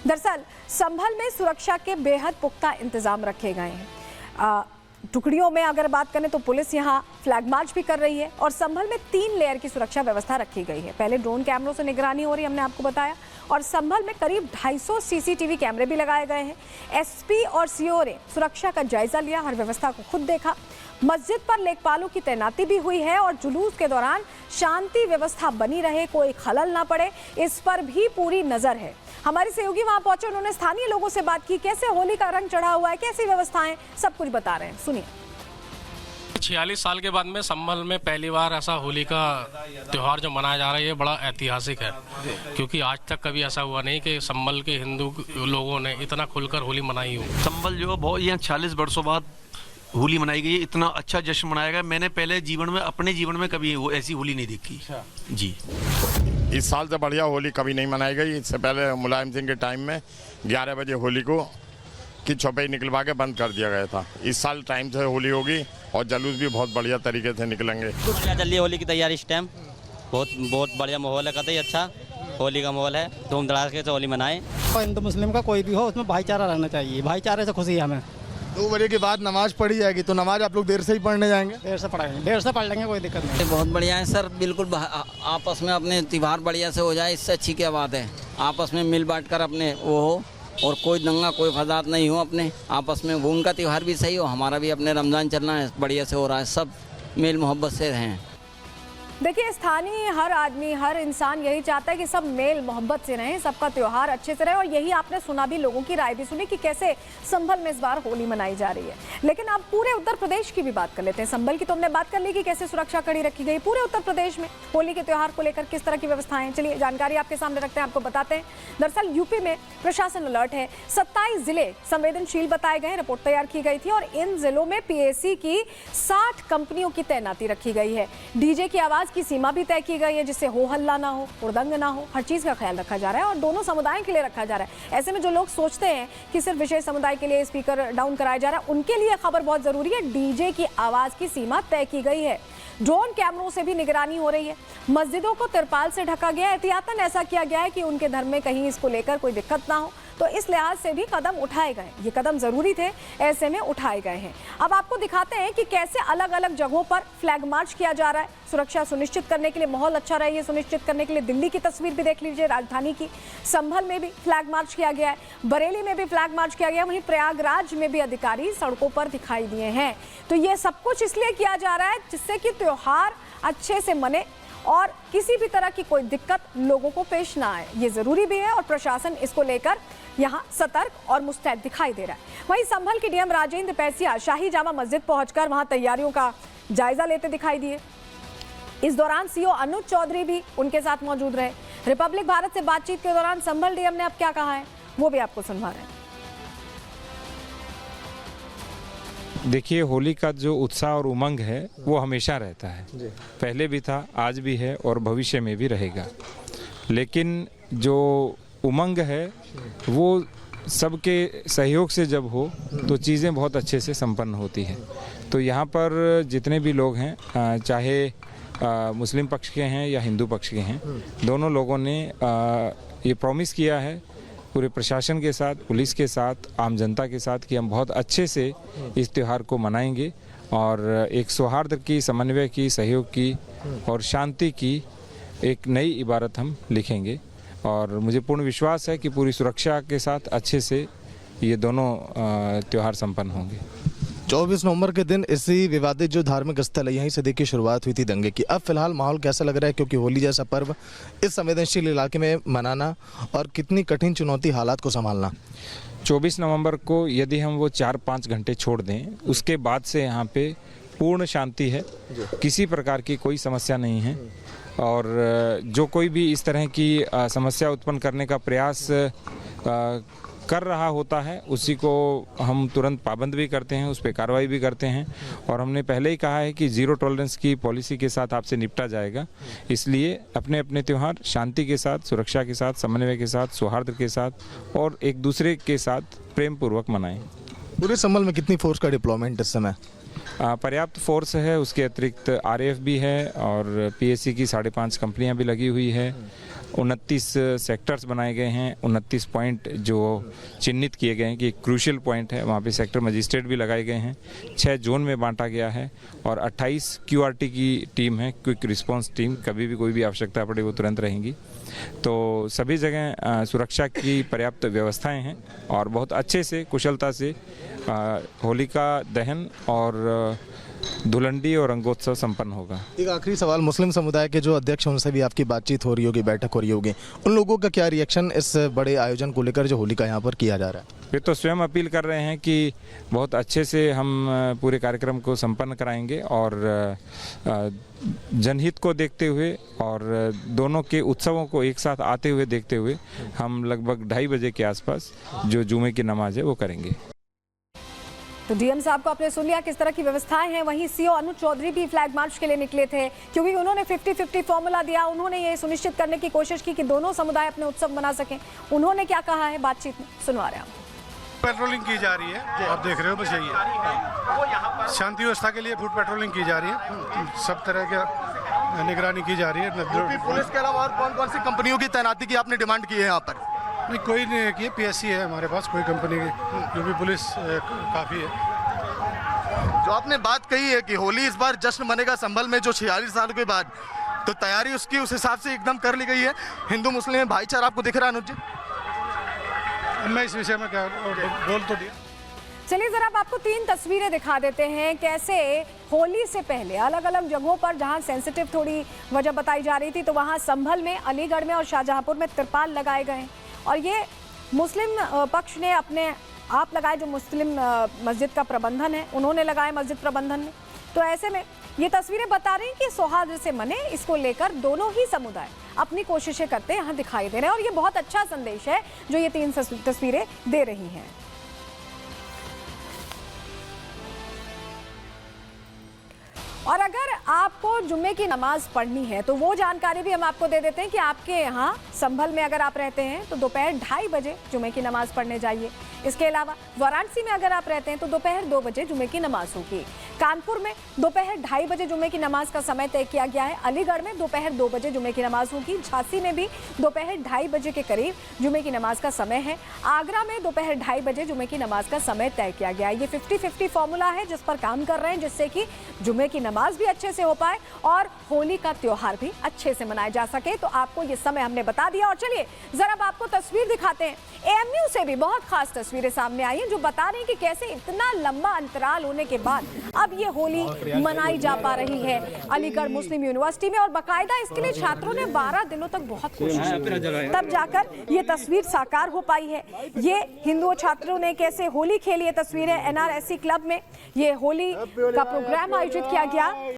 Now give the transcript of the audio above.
दरअसल संभल में सुरक्षा के बेहद पुख्ता इंतजाम रखे गए हैं। टुकड़ियों में अगर बात करें तो पुलिस यहां फ्लैग मार्च भी कर रही है और संभल में 3 लेयर की सुरक्षा व्यवस्था रखी गई है। पहले ड्रोन कैमरों से निगरानी हो रही है, हमने आपको बताया, और संभल में करीब 250 सीसीटीवी कैमरे भी लगाए गए हैं। एसपी और सीओ ने सुरक्षा का जायजा लिया, हर व्यवस्था को खुद देखा। मस्जिद पर लेखपालों की तैनाती भी हुई है और जुलूस के दौरान शांति व्यवस्था बनी रहे, कोई खलल ना पड़े, इस पर भी पूरी नजर है। हमारे सहयोगी वहां पहुंचे, उन्होंने स्थानीय लोगों से बात की, कैसे होली का रंग चढ़ा हुआ है, कैसी व्यवस्थाएं, सब कुछ बता रहे हैं, सुनिए। 46 साल के बाद में संभल में पहली बार ऐसा होली का त्यौहार जो मनाया जा रहा है, ये बड़ा ऐतिहासिक है, क्योंकि आज तक कभी ऐसा हुआ नहीं कि संभल के हिंदू लोगों ने इतना खुलकर होली मनाई हो। संभल जो बहुत यहाँ 40 वर्षों बाद होली मनाई गई है, इतना अच्छा जश्न मनाया गया। मैंने पहले अपने जीवन में कभी ऐसी होली नहीं देखी जी। इस साल से बढ़िया होली कभी नहीं मनाई गई। इससे पहले मुलायम सिंह के टाइम में 11 बजे होली को की छपई निकलवा के बंद कर दिया गया था। इस साल टाइम से होली होगी और जुलूस भी बहुत बढ़िया तरीके से निकलेंगे। बढ़िया चल रही है होली की तैयारी इस टाइम, बहुत बढ़िया माहौल है, कतई अच्छा होली का माहौल है, धूमधड़ाके से होली मनाएं। हिंदू मुस्लिम का कोई भी हो, उसमें भाईचारा रहना चाहिए, भाईचारे से खुशी है हमें। 2 बजे के बाद नमाज पढ़ी जाएगी, तो नमाज आप लोग देर से ही पढ़ने जाएंगे? देर से पढ़ाएंगे, देर से पढ़ लेंगे, कोई दिक्कत नहीं। बहुत बढ़िया है सर, बिल्कुल आपस में अपने त्योहार बढ़िया से हो जाए, इससे अच्छी क्या बात है। आपस में मिल बांट कर अपने वो हो और कोई दंगा कोई फसाद नहीं हो, अपने आपस में वो उनका त्योहार भी सही हो, हमारा भी अपने रमज़ान चलना है, बढ़िया से हो रहा है, सब मेल मोहब्बत से रहें। देखिए, स्थानीय हर आदमी, हर इंसान यही चाहता है कि सब मेल मोहब्बत से रहें, सबका त्योहार अच्छे से रहे, और यही आपने सुना भी, लोगों की राय भी सुनी कि कैसे संभल में इस बार होली मनाई जा रही है। लेकिन अब पूरे उत्तर प्रदेश की भी बात कर लेते हैं। संभल की तो हमने बात कर ली कि कैसे सुरक्षा कड़ी रखी गई। पूरे उत्तर प्रदेश में होली के त्योहार को लेकर किस तरह की व्यवस्थाएं, चलिए जानकारी आपके सामने रखते हैं, आपको बताते हैं। दरअसल यूपी में प्रशासन अलर्ट है, 27 जिले संवेदनशील बताए गए, रिपोर्ट तैयार की गई थी और इन जिलों में पीएसी की 60 कंपनियों की तैनाती रखी गई है। डीजे की आवाज की सीमा भी तय की गई है, जिससे हो हल्ला ना हो, हुड़दंग ना हो, हर चीज का ख्याल रखा जा रहा है और दोनों समुदायों के लिए रखा जा रहा है। ऐसे में जो लोग सोचते हैं कि सिर्फ विशेष समुदाय के लिए स्पीकर डाउन कराया जा रहा है, उनके लिए खबर बहुत जरूरी है। डीजे की आवाज की सीमा तय की गई है, ड्रोन कैमरों से भी निगरानी हो रही है, मस्जिदों को तिरपाल से ढका गया है, एहतियातन ऐसा किया गया है कि उनके धर्म में कहीं इसको लेकर कोई दिक्कत ना हो, तो इस लिहाज से भी कदम उठाए गए। ये कदम जरूरी थे, ऐसे में उठाए गए हैं। अब आपको दिखाते हैं कि कैसे अलग अलग जगहों पर फ्लैग मार्च किया जा रहा है। सुरक्षा सुनिश्चित करने के लिए, माहौल अच्छा रहे, ये सुनिश्चित करने के लिए दिल्ली की तस्वीर भी देख लीजिए, राजधानी की। संभल में भी फ्लैग मार्च किया गया है, बरेली में भी फ्लैग मार्च किया गया, वहीं प्रयागराज में भी अधिकारी सड़कों पर दिखाई दिए हैं। तो ये सब कुछ इसलिए किया जा रहा है जिससे कि त्योहार अच्छे से मने और किसी भी तरह की कोई दिक्कत लोगों को पेश ना आए। ये जरूरी भी है और प्रशासन इसको लेकर यहाँ सतर्क और मुस्तैद दिखाई दे रहा है। वहीं संभल के डीएम राजेंद्र पैसिया शाही जामा मस्जिद पहुंचकर वहां तैयारियों का जायजा लेते दिखाई दिए। इस दौरान सीओ अनुज चौधरी भी उनके साथ मौजूद रहे। रिपब्लिक भारत से बातचीत के दौरान संभल डीएम ने अब क्या कहा है, वो भी आपको सुनवा रहे हैं। देखिए, होली का जो उत्साह और उमंग है वो हमेशा रहता है, पहले भी था, आज भी है और भविष्य में भी रहेगा। लेकिन जो उमंग है वो सबके सहयोग से जब हो तो चीज़ें बहुत अच्छे से संपन्न होती हैं। तो यहाँ पर जितने भी लोग हैं, चाहे मुस्लिम पक्ष के हैं या हिंदू पक्ष के हैं, दोनों लोगों ने ये प्रॉमिस किया है पूरे प्रशासन के साथ, पुलिस के साथ, आम जनता के साथ कि हम बहुत अच्छे से इस त्यौहार को मनाएंगे और एक सौहार्द की, समन्वय की, सहयोग की और शांति की एक नई इबारत हम लिखेंगे। और मुझे पूर्ण विश्वास है कि पूरी सुरक्षा के साथ अच्छे से ये दोनों त्यौहार संपन्न होंगे। 24 नवंबर के दिन इसी विवादित जो धार्मिक स्थल है, यहीं से देखिए शुरुआत हुई थी दंगे की। अब फिलहाल माहौल कैसा लग रहा है, क्योंकि होली जैसा पर्व इस संवेदनशील इलाके में मनाना और कितनी कठिन चुनौती हालात को संभालना। 24 नवंबर को यदि हम वो 4-5 घंटे छोड़ दें, उसके बाद से यहाँ पे पूर्ण शांति है, किसी प्रकार की कोई समस्या नहीं है। और जो कोई भी इस तरह की समस्या उत्पन्न करने का प्रयास कर रहा होता है, उसी को हम तुरंत पाबंद भी करते हैं, उस पर कार्रवाई भी करते हैं। और हमने पहले ही कहा है कि ज़ीरो टॉलरेंस की पॉलिसी के साथ आपसे निपटा जाएगा। इसलिए अपने अपने त्यौहार शांति के साथ, सुरक्षा के साथ, समन्वय के साथ, सौहार्द के साथ और एक दूसरे के साथ प्रेम पूर्वक मनाएं। पूरे संभल में कितनी फोर्स का डिप्लॉयमेंट इस समय? पर्याप्त फोर्स है, उसके अतिरिक्त आरएएफ भी है और पीएससी की 5.5 कंपनियां भी लगी हुई है। 29 सेक्टर्स बनाए गए हैं, 29 पॉइंट जो चिन्हित किए गए हैं कि क्रूशियल पॉइंट है, वहाँ पे सेक्टर मजिस्ट्रेट भी लगाए गए हैं। 6 जोन में बांटा गया है और 28 QRT की टीम है, क्विक रिस्पांस टीम, कभी भी कोई भी आवश्यकता पड़े वो तुरंत रहेंगी। तो सभी जगह सुरक्षा की पर्याप्त व्यवस्थाएं हैं और बहुत अच्छे से कुशलता से होलिका दहन और धुलंडी और रंगोत्सव संपन्न होगा। एक आखिरी सवाल, मुस्लिम समुदाय के जो अध्यक्ष हैं उनसे भी आपकी बातचीत हो रही होगी, बैठक हो रही होगी, उन लोगों का क्या रिएक्शन इस बड़े आयोजन को लेकर जो होलिका यहाँ पर किया जा रहा है? वे तो स्वयं अपील कर रहे हैं कि बहुत अच्छे से हम पूरे कार्यक्रम को संपन्न कराएंगे और जनहित को देखते हुए और दोनों के उत्सवों को एक साथ आते हुए देखते हुए हम लगभग 2:30 बजे के आसपास जो जुमे की नमाज है वो करेंगे। तो डीएम साहब को आपने सुन लिया किस तरह की व्यवस्थाएं हैं। वहीं सीओ अनुज चौधरी भी फ्लैग मार्च के लिए निकले थे, क्योंकि उन्होंने 50-50 फॉर्मूला दिया। उन्होंने ये सुनिश्चित करने की कोशिश की कि दोनों समुदाय अपने उत्सव मना सकें। उन्होंने क्या कहा है बातचीत में, सुनवा रहे हैं हम। पेट्रोलिंग की जा रही है, आप देख रहे हो, बस यही है। शांति व्यवस्था के लिए फुट पेट्रोलिंग की जा रही है, सब तरह की निगरानी की जा रही है। पुलिस के अलावा और कौन कौन सी कंपनियों की तैनाती की आपने डिमांड की है यहाँ पर? नहीं, कोई नहीं की, PSC है हमारे पास, कोई कंपनी की, क्योंकि पुलिस काफ़ी है। जो आपने बात कही है कि होली इस बार जश्न मनेगा संभल में, जो 46 साल के बाद, तो तैयारी उसकी उस हिसाब से एकदम कर ली गई है। हिंदू मुस्लिम भाईचारा आपको दिख रहा है अनुज जी? मैं इस विषय में क्या बोल तो दिया। चलिए जरा अब आपको 3 तस्वीरें दिखा देते हैं, कैसे होली से पहले अलग अलग जगहों पर जहां सेंसिटिव थोड़ी वजह बताई जा रही थी, तो वहां संभल में, अलीगढ़ में और शाहजहांपुर में त्रिपाल लगाए गए। और ये मुस्लिम पक्ष ने अपने आप लगाए, जो मुस्लिम मस्जिद का प्रबंधन है उन्होंने लगाए मस्जिद प्रबंधन ने। तो ऐसे में ये तस्वीरें बता रही हैं कि सौहार्द से मने, इसको लेकर दोनों ही समुदाय अपनी कोशिशें करते यहाँ दिखाई दे रहे हैं। और ये बहुत अच्छा संदेश है जो ये 3 तस्वीरें दे रही हैं। और अगर आपको जुम्मे की नमाज पढ़नी है तो वो जानकारी भी हम आपको दे देते हैं कि आपके यहाँ संभल में अगर आप रहते हैं तो दोपहर 2:30 बजे जुम्मे की नमाज पढ़ने जाइए। इसके अलावा वाराणसी में अगर आप रहते हैं तो दोपहर 2 बजे जुम्मे की नमाज होगी। कानपुर में दोपहर 2:30 बजे जुम्मे की नमाज का समय तय किया गया है। अलीगढ़ में दोपहर 2 बजे जुम्मे की नमाज होगी। झांसी में भी दोपहर 2:30 बजे के करीब जुम्मे की नमाज का समय है। आगरा में दोपहर 2:30 बजे जुम्मे की नमाज का समय तय किया गया है। ये 50-50 फॉर्मूला है जिस पर काम कर रहे हैं, जिससे कि जुम्मे की नमाज भी अच्छे से हो पाए और होली का त्योहार भी अच्छे से मनाया जा सके। तो आपको ये समय हमने बता दिया। और चलिए जरा अब आपको तस्वीर दिखाते हैं। AMU से भी बहुत खास तस्वीरें सामने आई हैं जो बता रही हैं कि कैसे इतना लंबा अंतराल होने के बाद अब ये होली मनाई जा पा रही है अलीगढ़ मुस्लिम यूनिवर्सिटी में। और बाकायदा इसके लिए छात्रों ने 12 दिनों तक बहुत कोशिश की, तब जाकर ये तस्वीर साकार हो पाई है। ये हिंदू छात्रों ने कैसे होली खेली है, तस्वीरें NRSC क्लब में ये होली का प्रोग्राम आयोजित किया गया।